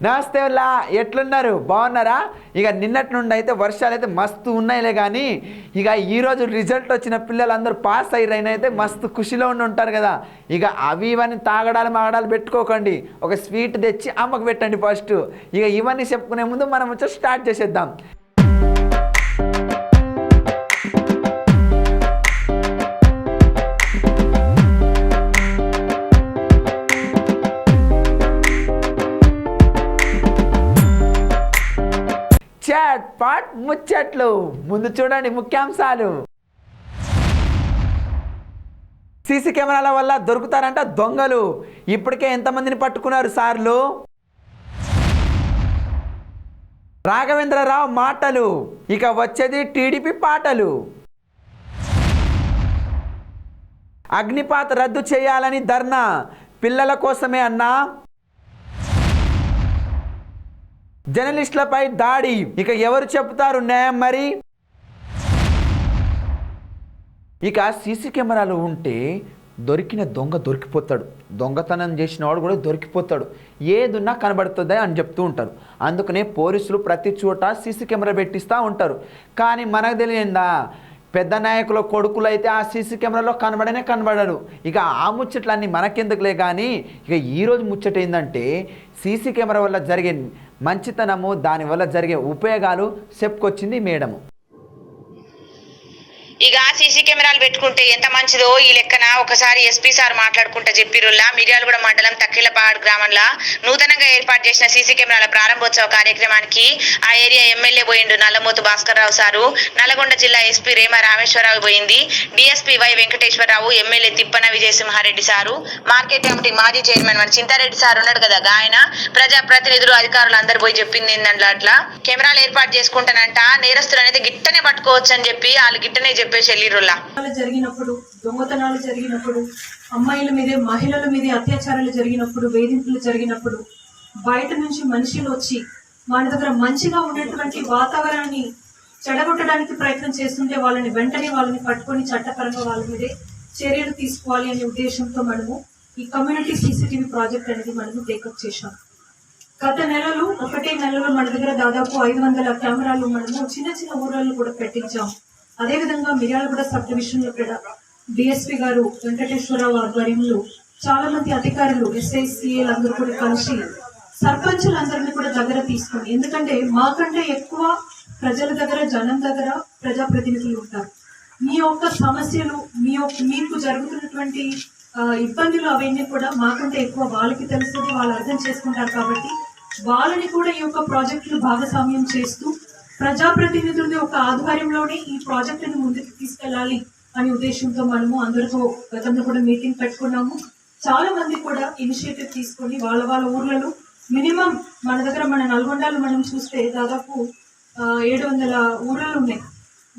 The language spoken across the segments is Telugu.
నమస్తే వాళ్ళ ఎట్లున్నారు బాగున్నారా? ఇక నిన్నటి నుండి అయితే వర్షాలు అయితే మస్తు ఉన్నాయిలే, కానీ ఇక ఈరోజు రిజల్ట్ వచ్చిన పిల్లలందరూ పాస్ అయ్యారైనా అయితే మస్తు ఖుషిలో ఉంటారు కదా. ఇక అవి ఇవన్నీ తాగడాలు మాగడాలు పెట్టుకోకండి, ఒక స్వీట్ తెచ్చి అమ్మకు పెట్టండి ఫస్ట్. ఇక ఇవన్నీ చెప్పుకునే ముందు మనం వచ్చి స్టార్ట్ చేసేద్దాం. చాట్ పాట్ ముచ్చట్లు. ముందు చూడండి ముఖ్యాంశాలు. సీసీ కెమెరాల వల్ల దొరుకుతారంట దొంగలు. ఇప్పటికే ఎంతమందిని పట్టుకున్నారు సార్లు? రాఘవేంద్రరావు మాటలు. ఇక వచ్చేది టీడీపీ పాటలు. అగ్నిపాత్ రద్దు చేయాలని ధర్నా, పిల్లల కోసమే అన్నా. జర్నలిస్టులపై దాడి, ఇక ఎవరు చెబుతారు న్యాయం మరి? ఇక సీసీ కెమెరాలు ఉంటే దొరికిన దొంగ దొరికిపోతాడు, దొంగతనం చేసిన వాడు కూడా దొరికిపోతాడు, ఏదున్నా కనబడుతుంది అని చెప్తూ ఉంటారు. అందుకనే పోలీసులు ప్రతి చోట సీసీ కెమెరా పెట్టిస్తూ ఉంటారు. కానీ మనకు తెలియదా, పెద్ద నాయకుల కొడుకులు అయితే ఆ సీసీ కెమెరాలో కనబడరు. ఇక ఆ ముచ్చట్లన్నీ మనకెందుకులే. కానీ ఇక ఈరోజు ముచ్చట ఏంటంటే, సీసీ కెమెరా వల్ల జరిగే మంచితనము, దానివల్ల జరిగే ఉపయోగాలు చెప్పుకొచ్చింది మేడము. ఇక సీసీ కెమెరాలు పెట్టుకుంటే ఎంత మంచిదో ఈ లెక్కన ఒకసారి ఎస్పీ సార్ మాట్లాడుకుంటా చెప్పిరుల్లా. మిర్యాలగూడ మండలం తక్కిలపాడు గ్రామంలో నూతనంగా ఏర్పాటు చేసిన సీసీ కెమెరాల ప్రారంభోత్సవ కార్యక్రమానికి ఆ ఏరియా ఎమ్మెల్యే పోయిండు నల్లమోతు భాస్కర్రావు సారు, నల్గొండ జిల్లా ఎస్పీ రేమ రామేశ్వరరావు పోయింది, DSP Y Venkateswararao, MLA Tippana Vijayasimhareddy sir, market committee మాజీ చైర్మన్ మన చింతారెడ్డి సార్ ఉన్నాడు కదా, ఆయన ప్రజా ప్రతినిధులు అధికారులు అందరు పోయి చెప్పింది ఏంటంటే, అట్లా కెమెరాలు ఏర్పాటు చేసుకుంటానంట నేరస్తులు అనేది గిట్టనే పట్టుకోవచ్చు అని చెప్పి వాళ్ళు గిట్టనే జరిగినప్పుడు, దొంగతనాలు జరిగినప్పుడు, అమ్మాయిల మీదే మహిళల మీదే అత్యాచారాలు జరిగినప్పుడు, వేధింపులు జరిగినప్పుడు, బయట నుంచి మనుషులు వచ్చి మన దగ్గర మంచిగా ఉన్నటువంటి వాతావరణాన్ని చెడగొట్టడానికి ప్రయత్నం చేస్తుంటే వాళ్ళని వెంటనే వాళ్ళని పట్టుకొని చట్టపరంగా వాళ్ళ మీదే చర్యలు తీసుకోవాలి అనే ఉద్దేశంతో మనము ఈ కమ్యూనిటీ సీసీటీవీ ప్రాజెక్ట్ అనేది మనము టేకప్ చేశాం. గత నెలలో ఒకటే నెలలో మన దగ్గర దాదాపు 500 కెమెరాలు మనము చిన్న చిన్న ఊర్లలో కూడా పెట్టించాం. అదేవిధంగా మిర్యాలగూడ సబ్ డివిజన్ లో కూడా డిఎస్పీ గారు వెంకటేశ్వరరావు ఆధ్వర్యంలో చాలా మంది అధికారులు ఎస్ఐసిఏలు అందరూ కూడా కలిసి సర్పంచులందరినీ కూడా దగ్గర తీసుకొని, ఎందుకంటే మాకంటే ఎక్కువ ప్రజల దగ్గర, జనం దగ్గర ప్రజాప్రతినిధులు ఉంటారు. మీ యొక్క సమస్యలు, మీకు జరుగుతున్నటువంటి ఇబ్బందులు అవన్నీ కూడా మాకంటే ఎక్కువ వాళ్ళకి తెలుస్తుంది, వాళ్ళు అర్థం చేసుకుంటారు. కాబట్టి వాళ్ళని కూడా ఈ యొక్క ప్రాజెక్టులు భాగస్వామ్యం చేస్తూ ప్రజాప్రతినిధులది ఒక ఆధ్వర్యంలోనే ఈ ప్రాజెక్టుని ముందుకు తీసుకెళ్లాలి అనే ఉద్దేశంతో మనము అందరితో గతంలో కూడా మీటింగ్ పెట్టుకున్నాము. చాలా మంది కూడా ఇనిషియేటివ్ తీసుకొని వాళ్ళ ఊర్లలో మినిమం మన దగ్గర మన నల్గొండలో మనం చూస్తే దాదాపు 700 ఊర్లు ఉన్నాయి.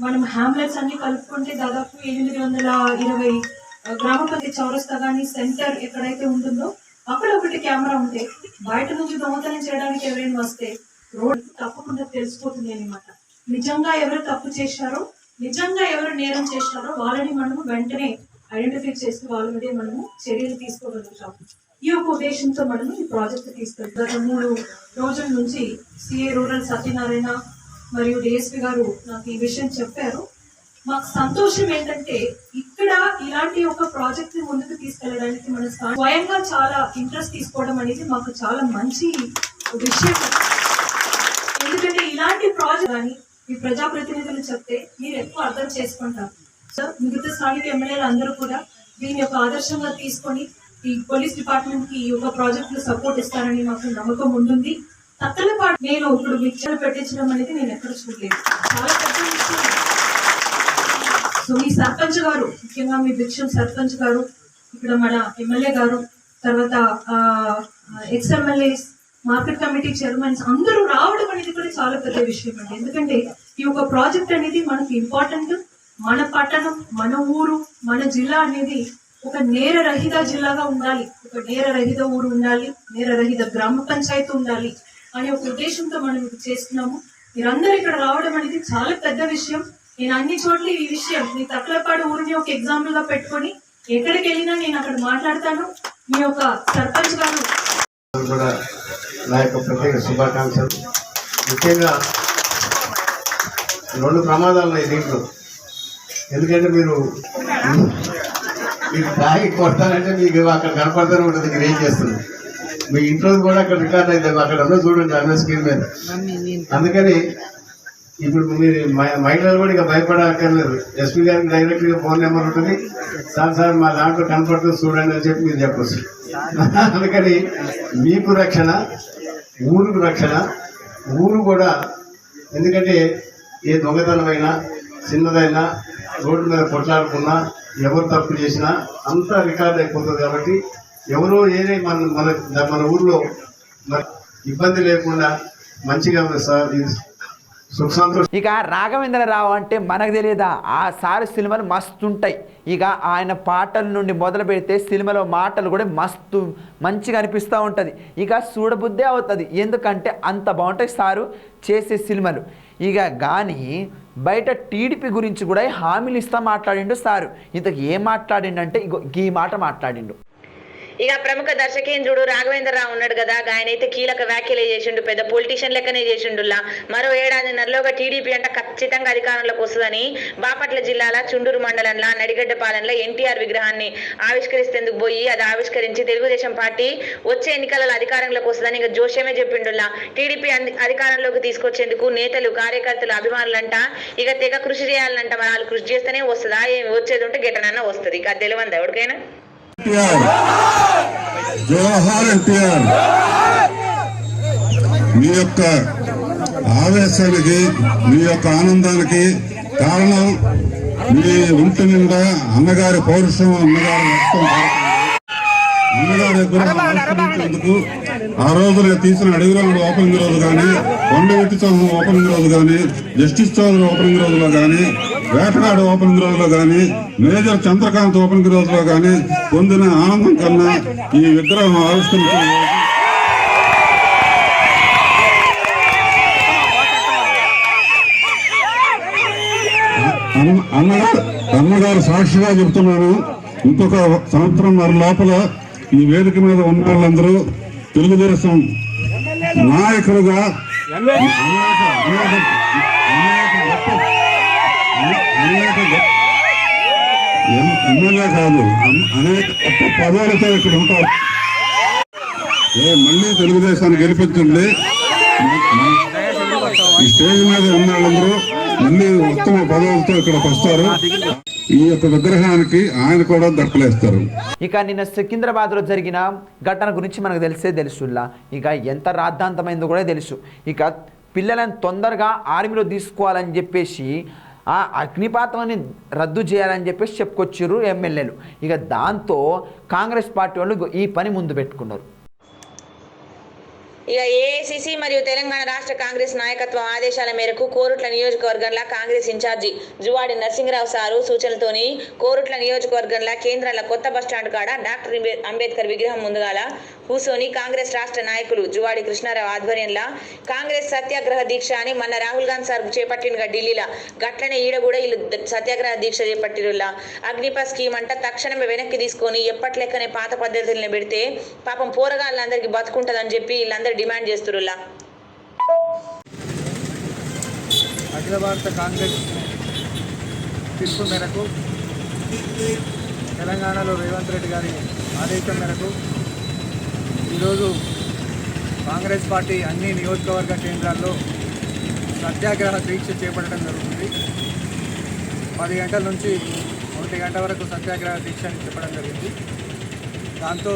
మనం హ్యామ్లెట్స్ అన్ని కలుపుకుంటే దాదాపు 820 గ్రామ పంచాయతీ చౌరస్తా కానీ సెంటర్ ఎక్కడైతే ఉంటుందో అక్కడ ఒకటి కెమెరా ఉంటే బయట నుంచి దొంగతనం చేయడానికి ఎవరైనా వస్తే రోడ్ తప్పకుండా తెలిసిపోతుంది అనమాట. నిజంగా ఎవరు తప్పు చేశారో, నిజంగా ఎవరు నేరం చేశారో వాళ్ళని మనము వెంటనే ఐడెంటిఫై చేసి వాళ్ళ మీద మనము చర్యలు తీసుకోగలుగుతాము. ఈ యొక్క ఉద్దేశంతో మనము ఈ ప్రాజెక్ట్ తీసుకెళ్తాం. గత 3 రోజుల నుంచి సిఏ రూరల్ సత్యనారాయణ మరియు డిఎస్పీ గారు నాకు ఈ విషయం చెప్పారు. మాకు సంతోషం ఏంటంటే ఇక్కడ ఇలాంటి ఒక ప్రాజెక్ట్ ని ముందుకు తీసుకెళ్ళడానికి మన స్వయంగా చాలా ఇంట్రెస్ట్ తీసుకోవడం అనేది మాకు చాలా మంచి విషయం. ఎందుకంటే ఇలాంటి ప్రాజెక్ట్ కానీ ఈ ప్రజాప్రతినిధులు చెప్తే మీరు ఎక్కువ అర్థం చేసుకుంటారు. సో మిగతా స్థానిక ఎమ్మెల్యేలు అందరూ కూడా దీని యొక్క ఆదర్శంగా తీసుకొని ఈ పోలీస్ డిపార్ట్మెంట్ కి ఈ యొక్క ప్రాజెక్ట్ లో సపోర్ట్ ఇస్తారని మాకు నమ్మకం ఉంటుంది. తక్కలపాటు నేను ఇప్పుడు మిక్చర్ పెట్టించడం అనేది నేను ఎక్కడ చూడలేదు, చాలా పెద్ద విషయం. సో మీ సర్పంచ్ గారు, ముఖ్యంగా మీ భిక్షం సర్పంచ్ గారు, ఇక్కడ మన ఎమ్మెల్యే గారు, తర్వాత X MLAs, market committee chairmans అందరూ రావడం అనేది కూడా చాలా పెద్ద విషయం అండి. ఎందుకంటే ఈ యొక్క ప్రాజెక్ట్ అనేది మనకి ఇంపార్టెంట్. మన పట్టణం, మన ఊరు, మన జిల్లా అనేది ఒక నేరరహిత జిల్లాగా ఉండాలి, ఒక నేరరహిత ఊరు ఉండాలి, నేరరహిత గ్రామ పంచాయతీ ఉండాలి అనే ఒక ఉద్దేశంతో మనం ఇది చేస్తున్నాము. మీరందరూ ఇక్కడ రావడం అనేది చాలా పెద్ద విషయం. నేను అన్ని చోట్ల ఈ విషయం మీ తక్లపాడు ఊరిని ఒక ఎగ్జాంపుల్ గా పెట్టుకొని ఎక్కడికి వెళ్ళినా నేను అక్కడ మాట్లాడతాను. మీ యొక్క సర్పంచ్ గారు నా యొక్క ప్రత్యేక శుభాకాంక్షలు. ముఖ్యంగా 2 ప్రమాదాలు ఉన్నాయి దీంట్లో. ఎందుకంటే మీరు బ్యాగ్ కొడతానంటే మీకు అక్కడ కనపడతానే ఉంటుంది మీరు ఏం చేస్తున్నారు. మీ ఇంట్లో కూడా అక్కడ రికార్డ్ అయితే అక్కడ చూడండి అన్న స్క్రీన్ మీద. అందుకని ఇప్పుడు మీరు మహిళలు కూడా ఇక భయపడక్కర్లేదు. ఎస్పీ గారికి డైరెక్ట్గా ఫోన్ నెంబర్ ఉంటుంది. సార్ మా దాంట్లో కనపడుతుంది చూడండి అని చెప్పి మీరు చెప్పచ్చు. అందుకని మీకు రక్షణ, ఊరుకు రక్షణ. ఊరు కూడా ఎందుకంటే ఏ దొంగతనమైనా చిన్నదైనా రోడ్డు మీద కొట్లాడుకున్నా ఎవరు తప్పు చేసినా అంతా రికార్డ్ అయిపోతుంది. కాబట్టి ఎవరో ఏదే మన ఊర్లో ఇబ్బంది లేకుండా మంచిగా సుఖ సంతోషం. ఇక రాఘవేంద్రరావు అంటే మనకు తెలియదా, ఆ సారి సినిమాలు మస్తు ఉంటాయి. ఇక ఆయన పాటల నుండి మొదలు పెడితే సినిమాలో మాటలు కూడా మస్తు మంచిగా అనిపిస్తూ ఉంటుంది. ఇక చూడబుద్దే అవుతుంది, ఎందుకంటే అంత బాగుంటాయి సారు చేసే సినిమాలు. ఇక కానీ బయట టీడీపీ గురించి కూడా హామీలు ఇస్తా మాట్లాడిండు సారు. ఇంతకు ఏం మాట్లాడిండంటే ఇగో ఈ మాట మాట్లాడిండు. ఇక ప్రముఖ దర్శకేంద్రుడు రాఘవేంద్రరావు ఉన్నాడు కదా, ఆయన అయితే కీలక వ్యాఖ్యలే చేసిండు. పెద్ద పొలిటీషియన్ లెక్కనే చేసిండులా. మరో ఏడాదిన్నరలోగా టీడీపీ అంట ఖచ్చితంగా అధికారంలోకి వస్తుందని బాపట్ల జిల్లాల చుండూరు మండలంలో నడిగడ్డపాలెంలో ఎన్టీఆర్ విగ్రహాన్ని ఆవిష్కరిస్తేందుకు పోయి అది ఆవిష్కరించి తెలుగుదేశం పార్టీ వచ్చే ఎన్నికలలో అధికారంలోకి వస్తుందని ఇక జోష్యమే చెప్పిండులా. టీడీపీ అధికారంలోకి తీసుకొచ్చేందుకు నేతలు, కార్యకర్తలు, అభిమానులంట ఇక తెగ కృషి చేయాలంట. మరి వాళ్ళు కృషి చేస్తేనే వస్తుందా, ఏమి వచ్చేది ఉంటే గెటనన్నా వస్తుంది. ఇక తెలియదు ఎవరికైనా. జోహార్ ఎన్టీఆర్. మీ యొక్క ఆవేశానికి, మీ యొక్క ఆనందానికి కారణం మీ ఒంటి నిండా అన్నగారి పౌరుషం, అన్నగారి రక్తం. అన్నగారి దగ్గర ఆవిష్కరించేందుకు ఆ రోజు నేను తీసిన అడవిరాముడు ఓపెనింగ్ రోజు కానీ, కొండవెట్టి చౌదరి ఓపెనింగ్ రోజు కానీ, జస్టిస్ చౌదరి ఓపెనింగ్ రోజులో కానీ, వేటగాడు ఓపెనింగ్ రోజులో కానీ, మేజర్ చంద్రకాంత్ ఓపెనింగ్ రోజులో కానీ పొందిన ఆనందం కన్నా ఈ విగ్రహం ఆవిష్కరించిన అన్నగారు సాక్షిగా చెబుతున్నాను. ఇంకొక సంవత్సరంన్నర లోపల ఈ వేదిక మీద ఉన్న వాళ్ళందరూ తెలుగుదేశం నాయకులుగా ఎమ్మెల్యే కాదు అనేక గొప్ప పదవులతో ఇక్కడ ఉంటారు. మళ్ళీ తెలుగుదేశాన్ని గెలిపించండి. ఈ స్టేజ్ మీద ఉన్న వాళ్ళందరూ మళ్ళీ ఉత్తమ పదవులతో ఇక్కడికి వస్తారు. ఈ యొక్క విగ్రహానికి ఆయన కూడా దక్కలేస్తారు. ఇక నిన్న సికింద్రాబాద్లో జరిగిన ఘటన గురించి మనకు తెలుసులా. ఇక ఎంత రాద్ధాంతమైందో కూడా తెలుసు. ఇక పిల్లలను తొందరగా ఆర్మీలో తీసుకోవాలని చెప్పేసి ఆ అగ్నిపాతాన్ని రద్దు చేయాలని చెప్పేసి చెప్పుకొచ్చారు ఎమ్మెల్యేలు. ఇక దాంతో కాంగ్రెస్ పార్టీ వాళ్ళు ఈ పని ముందు పెట్టుకున్నారు. ఇక ఏఐసిసి మరియు తెలంగాణ రాష్ట్ర కాంగ్రెస్ నాయకత్వం ఆదేశాల మేరకు కోరుట్ల నియోజకవర్గంలో కాంగ్రెస్ ఇన్ఛార్జి జువాడి నరసింహరావు సారు సూచనలతోని కోరుట్ల నియోజకవర్గంలో కేంద్రాల కొత్త బస్టాండ్ కాడ డాక్టర్ అంబేద్కర్ విగ్రహం ముందుగాల కూర్చొని కాంగ్రెస్ రాష్ట్ర నాయకులు జువాడి కృష్ణారావు ఆధ్వర్యంలో కాంగ్రెస్ సత్యాగ్రహ దీక్ష అని మన రాహుల్ గాంధీ సార్ చేపట్టినగా ఢిల్లీలో గట్లనే ఈడ కూడా వీళ్ళు సత్యాగ్రహ దీక్ష చేపట్టిరులా. అగ్నిపథ్ స్కీమ్ అంట తక్షణమే వెనక్కి తీసుకొని ఎప్పట్లెక్కనే పాత పద్ధతులను పెడితే పాపం పోరగాళ్ళందరికీ బతుకుంటుందని చెప్పి వీళ్ళందరూ డిమాండ్ చేస్తురులా. అఖిల భారత కాంగ్రెస్ పిలుపు మేరకు తెలంగాణలో రేవంత్ రెడ్డి గారి ఆదేశం మేరకు ఈరోజు కాంగ్రెస్ పార్టీ అన్ని నియోజకవర్గ కేంద్రాల్లో సత్యాగ్రహ దీక్ష చేపట్టడం జరుగుతుంది. 10 గంటల నుంచి 1 గంట వరకు సత్యాగ్రహ దీక్ష అని చెప్పడం జరిగింది. దాంతో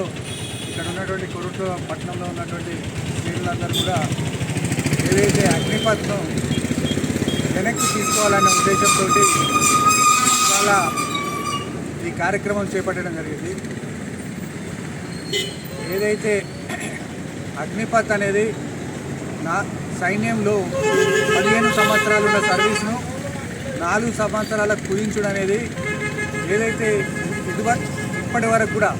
ఇక్కడ ఉన్నటువంటి కొరుట్ల పట్టణంలో ఉన్నటువంటి స్త్రీలందరూ కూడా ఏదైతే అగ్నిపథ్ను వెనక్కి తీసుకోవాలనే ఉద్దేశంతో ఇవాళ ఈ కార్యక్రమం చేపట్టడం జరిగింది. ఏదైతే అగ్నిపథ్ అనేది నా సైన్యంలో 15 సంవత్సరాలు ఉన్న సర్వీస్ను 4 సంవత్సరాలకు కుదించడం అనేది ఏదైతే ఇప్పటి వరకు కూడా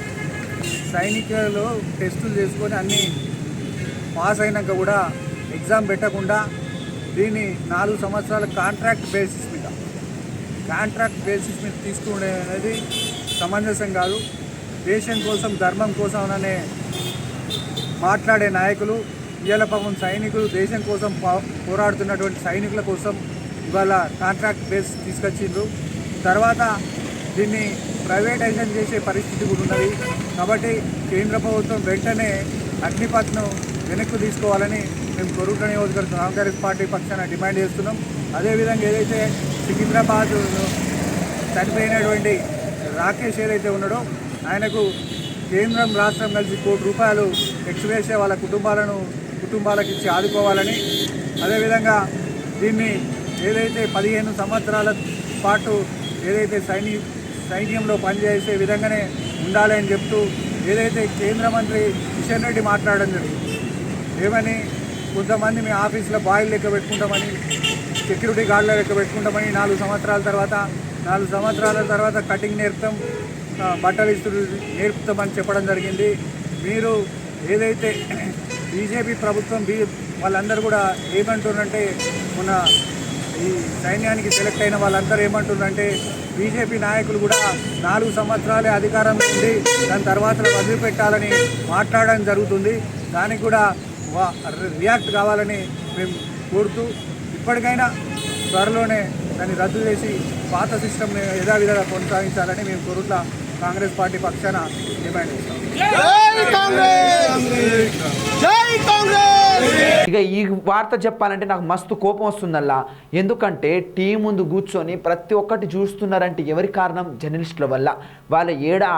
సైనికులు టెస్టులు చేసుకొని అన్నీ పాస్ అయినాక కూడా ఎగ్జామ్ పెట్టకుండా దీన్ని 4 సంవత్సరాల కాంట్రాక్ట్ బేసిస్ మీద తీసుకునే అనేది సమంజసం కాదు. దేశం కోసం, ధర్మం కోసం అనే మాట్లాడే నాయకులు ఇవాళ పాపం సైనికులు దేశం కోసం పోరాడుతున్నటువంటి సైనికుల కోసం ఇవాళ కాంట్రాక్ట్ బేస్ తీసుకొచ్చిండ్రు. తర్వాత దీన్ని ప్రైవేటైజేషన్ చేసే పరిస్థితి కూడా ఉన్నది. కాబట్టి కేంద్ర ప్రభుత్వం వెంటనే అగ్నిపథ్ను వెనక్కు తీసుకోవాలని మేము కొరుట్ల నియోజకవర్గ కాంగ్రెస్ పార్టీ పక్షాన డిమాండ్ చేస్తున్నాం. అదేవిధంగా ఏదైతే సికింద్రాబాద్ చనిపోయినటువంటి రాకేష్ ఏదైతే ఉన్నాడో ఆయనకు కేంద్రం రాష్ట్రం కలిసి ₹1 కోటి ఎక్స్గ్రేషియా వాళ్ళ కుటుంబాలకు ఇచ్చి ఆదుకోవాలని, అదేవిధంగా దీన్ని ఏదైతే 15 సంవత్సరాల పాటు ఏదైతే సైన్యంలో పనిచేసే విధంగానే ఉండాలని చెప్తూ ఏదైతే కేంద్ర మంత్రి కిషన్ రెడ్డి మాట్లాడడం జరిగింది. ఏమని కొంతమంది మీ ఆఫీసులో బాయిల్ లెక్క పెట్టుకుంటామని, సెక్యూరిటీ గార్డుల లెక్క పెట్టుకుంటామని, 4 సంవత్సరాల తర్వాత కటింగ్ నేర్పుతాం, బట్టలు ఇస్తులు నేర్పుతామని చెప్పడం జరిగింది. మీరు ఏదైతే బీజేపీ ప్రభుత్వం వాళ్ళందరూ కూడా ఏమంటున్నారంటే, మొన్న ఈ సైన్యానికి సెలెక్ట్ అయిన వాళ్ళందరూ ఏమంటున్నారంటే బీజేపీ నాయకులు కూడా 4 సంవత్సరాలే అధికారం ఉండి దాని తర్వాత వదిలిపెట్టాలని మాట్లాడడం జరుగుతుంది. దానికి కూడా రియాక్ట్ కావాలని మేము కోరుతూ ఇప్పటికైనా త్వరలోనే దాన్ని రద్దు చేసి పాత సిస్టమ్ని యథావిధిగా కొనసాగించాలని మేము కొరుట్ల కాంగ్రెస్ పార్టీ పక్షాన డిమాండ్ చేస్తాం. ఇక ఈ వార్త చెప్పాలంటే నాకు మస్తు కోపం వస్తుందల్లా. ఎందుకంటే టీవీ ముందు కూర్చొని ప్రతి ఒక్కటి చూస్తున్నారంటే ఎవరి కారణం? జర్నలిస్టుల వల్ల. వాళ్ళ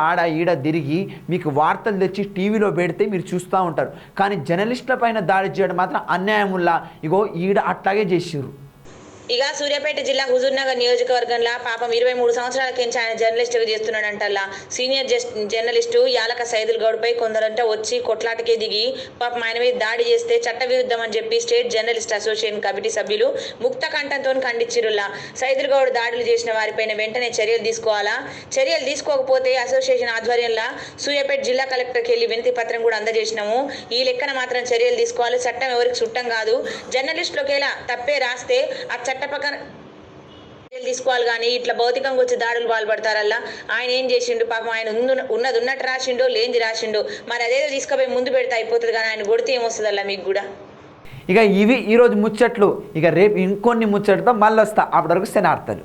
ఆడ ఈడ తిరిగి మీకు వార్తలు తెచ్చి టీవీలో పెడితే మీరు చూస్తూ ఉంటారు. కానీ జర్నలిస్టుల పైన దాడి చేయడం మాత్రం అన్యాయముల్లా. ఇగో ఈడ అట్లాగే చేసిర్రు. ఇక సూర్యాపేట జిల్లా హుజూర్నగర్ నియోజకవర్గంలో పాపం 23 సంవత్సరాల కింద ఆయన జర్నలిస్టుగా చేస్తున్నాడంటల్లా. సీనియర్ జర్నలిస్టు యాలక సైదుల్ గౌడ్పై కొందరంట వచ్చి కొట్లాటకే దిగి పాపం ఆయన మీద దాడి చేస్తే చట్టవిరుద్ధం అని చెప్పి స్టేట్ జర్నలిస్ట్ అసోసియేషన్ కమిటీ సభ్యులు ముక్త కంఠంతో ఖండించిరుల్లా. సైదుల్ గౌడ్ దాడులు చేసిన వారిపైన వెంటనే చర్యలు తీసుకోవాలా, చర్యలు తీసుకోకపోతే అసోసియేషన్ ఆధ్వర్యంలో సూర్యాపేట జిల్లా కలెక్టర్కి వెళ్ళి వినతి పత్రం కూడా అందజేసినాము. ఈ లెక్కన మాత్రం చర్యలు తీసుకోవాలి. చట్టం ఎవరికి చుట్టం కాదు. జర్నలిస్టులకేలా తప్పే రాస్తే ఆ చట్టపక్కన తీసుకోవాలి. కానీ ఇట్లా భౌతికంగా వచ్చి దాడులు పాల్పడతారల్లా. ఆయన ఏం చేసిండు పాపం? ఆయన ఉన్నది ఉన్నట్టు రాసిండో లేనిది రాసిండో, మరి అదేదో తీసుకుపోయి ముందు పెడితే అయిపోతుంది. కానీ ఆయన కొడితే ఏమొస్తుందల్లా మీకు కూడా. ఇక ఇవి ఈరోజు ముచ్చట్లు. ఇక రేపు ఇంకొన్ని ముచ్చట్లతో మళ్ళీ వస్తా. అప్పటి వరకు శనార్థాలు.